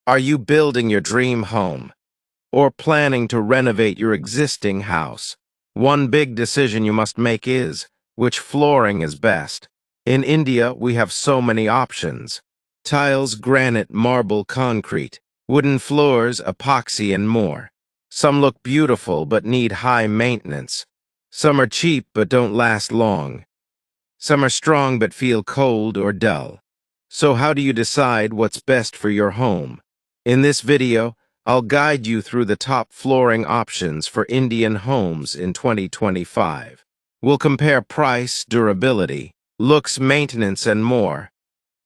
Are you building your dream home or planning to renovate your existing house? One big decision you must make is which flooring is best. In India, we have so many options. Tiles, granite, marble, concrete, wooden floors, epoxy, and more. Some look beautiful but need high maintenance. Some are cheap but don't last long. Some are strong but feel cold or dull. So how do you decide what's best for your home? In this video, I'll guide you through the top flooring options for Indian homes in 2025. We'll compare price, durability, looks, maintenance, and more.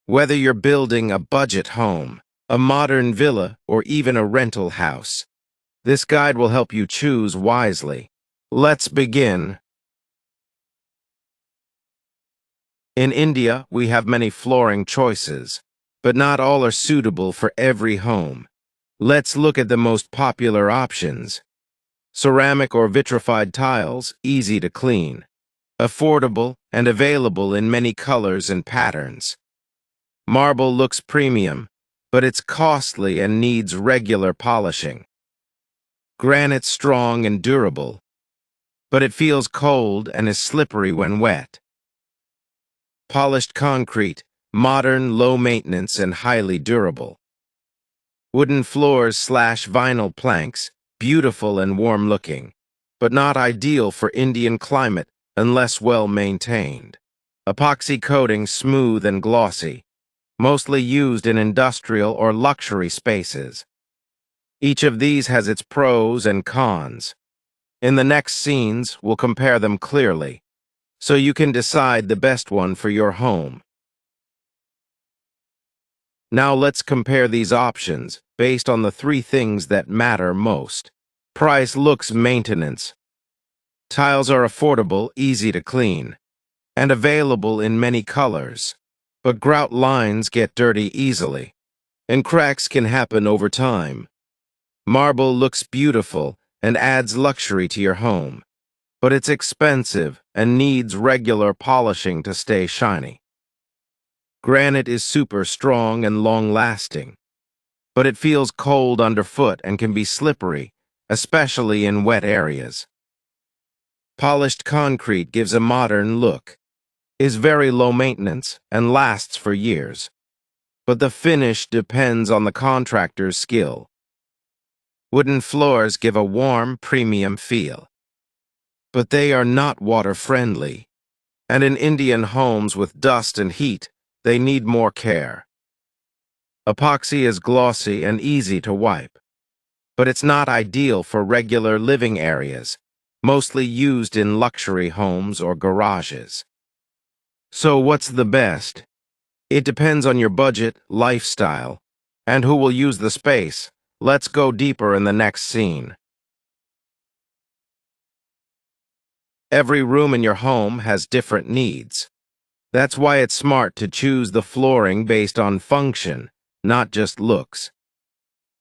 Whether you're building a budget home, a modern villa, or even a rental house, this guide will help you choose wisely. Let's begin. In India, we have many flooring choices, but not all are suitable for every home. Let's look at the most popular options. Ceramic or vitrified tiles, easy to clean. Affordable and available in many colors and patterns. Marble looks premium, but it's costly and needs regular polishing. Granite strong and durable, but it feels cold and is slippery when wet. Polished concrete, modern, low maintenance, and highly durable. Wooden floors / vinyl planks, beautiful and warm looking, but not ideal for Indian climate unless well maintained. Epoxy coating, smooth and glossy, mostly used in industrial or luxury spaces. Each of these has its pros and cons. In the next scenes, we'll compare them clearly, so you can decide the best one for your home. Now let's compare these options based on the three things that matter most. Price, looks, maintenance. Tiles are affordable, easy to clean, and available in many colors. But grout lines get dirty easily, and cracks can happen over time. Marble looks beautiful and adds luxury to your home, but it's expensive and needs regular polishing to stay shiny. Granite is super strong and long-lasting, but it feels cold underfoot and can be slippery, especially in wet areas. Polished concrete gives a modern look, is very low maintenance, and lasts for years. But the finish depends on the contractor's skill. Wooden floors give a warm, premium feel, but they are not water-friendly, and in Indian homes with dust and heat, they need more care. Epoxy is glossy and easy to wipe, but it's not ideal for regular living areas, mostly used in luxury homes or garages. So what's the best? It depends on your budget, lifestyle, and who will use the space. Let's go deeper in the next scene. Every room in your home has different needs. That's why it's smart to choose the flooring based on function, not just looks.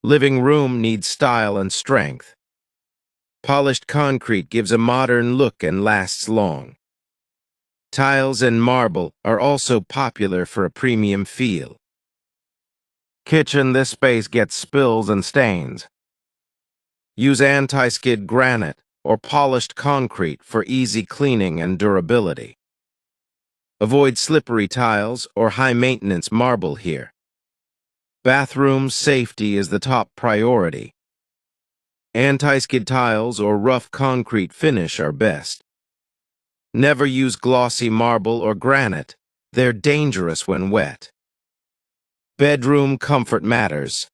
Living room needs style and strength. Polished concrete gives a modern look and lasts long. Tiles and marble are also popular for a premium feel. Kitchen, this space gets spills and stains. Use anti-skid granite or polished concrete for easy cleaning and durability. Avoid slippery tiles or high-maintenance marble here. Bathroom safety is the top priority. Anti-skid tiles or rough concrete finish are best. Never use glossy marble or granite. They're dangerous when wet. Bedroom comfort matters.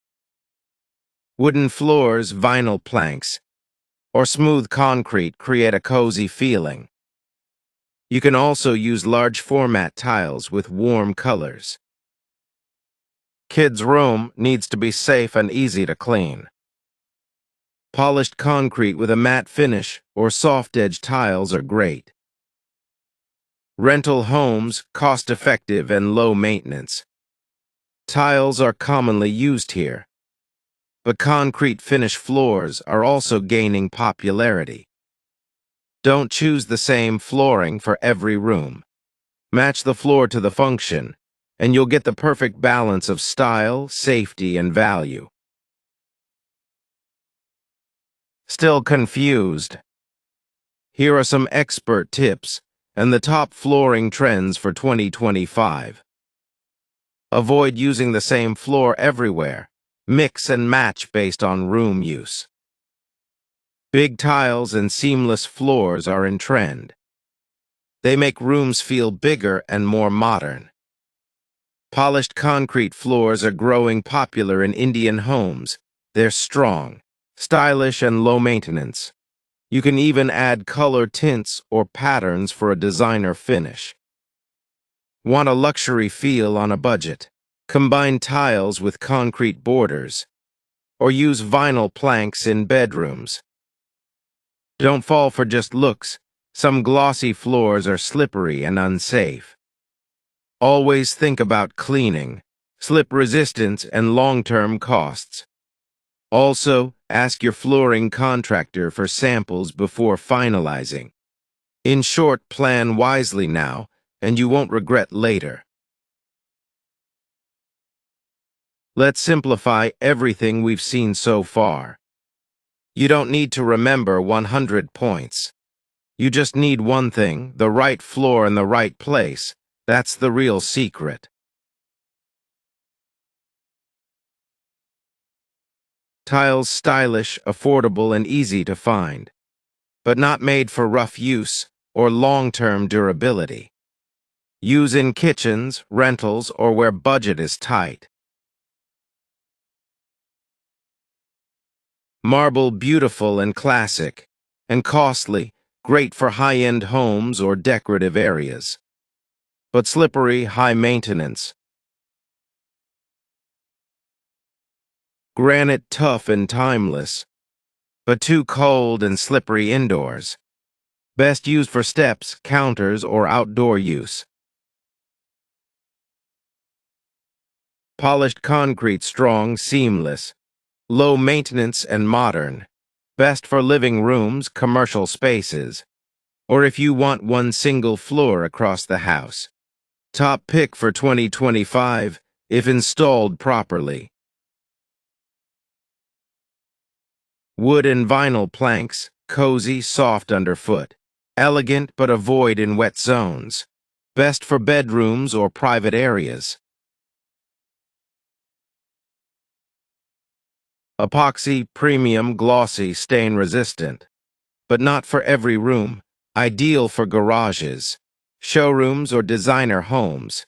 Wooden floors, vinyl planks, or smooth concrete create a cozy feeling. You can also use large format tiles with warm colors. Kids' room needs to be safe and easy to clean. Polished concrete with a matte finish or soft-edge tiles are great. Rental homes, cost-effective and low maintenance. Tiles are commonly used here, but concrete finish floors are also gaining popularity. Don't choose the same flooring for every room. Match the floor to the function, and you'll get the perfect balance of style, safety, and value. Still confused? Here are some expert tips and the top flooring trends for 2025. Avoid using the same floor everywhere. Mix and match based on room use. Big tiles and seamless floors are in trend. They make rooms feel bigger and more modern. Polished concrete floors are growing popular in Indian homes. They're strong, stylish, and low maintenance. You can even add color tints or patterns for a designer finish. Want a luxury feel on a budget? Combine tiles with concrete borders, or use vinyl planks in bedrooms. Don't fall for just looks. Some glossy floors are slippery and unsafe. Always think about cleaning, slip resistance, and long-term costs. Also, ask your flooring contractor for samples before finalizing. In short, plan wisely now, and you won't regret later. Let's simplify everything we've seen so far. You don't need to remember 100 points. You just need one thing: the right floor in the right place. That's the real secret. Tiles stylish, affordable, and easy to find, but not made for rough use or long-term durability. Use in kitchens, rentals, or where budget is tight. Marble beautiful and classic, and costly, great for high-end homes or decorative areas. But slippery, high maintenance. Granite tough and timeless, but too cold and slippery indoors. Best used for steps, counters, or outdoor use. Polished concrete strong, seamless, low maintenance and modern. Best for living rooms, commercial spaces, or if you want one single floor across the house. Top pick for 2025 if installed properly. Wood and vinyl planks, cozy, soft underfoot. Elegant but avoid in wet zones. Best for bedrooms or private areas. Epoxy, premium, glossy, stain-resistant. But not for every room. Ideal for garages, showrooms, or designer homes.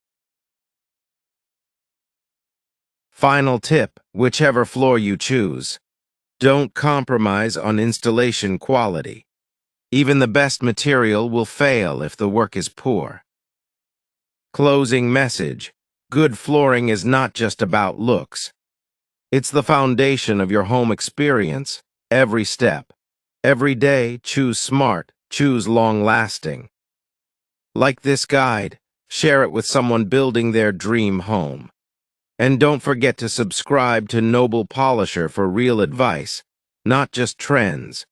Final tip: whichever floor you choose, don't compromise on installation quality. Even the best material will fail if the work is poor. Closing message: good flooring is not just about looks. It's the foundation of your home experience, every step. Every day, choose smart, choose long-lasting. Like this guide, share it with someone building their dream home. And don't forget to subscribe to Noble Polisher for real advice, not just trends.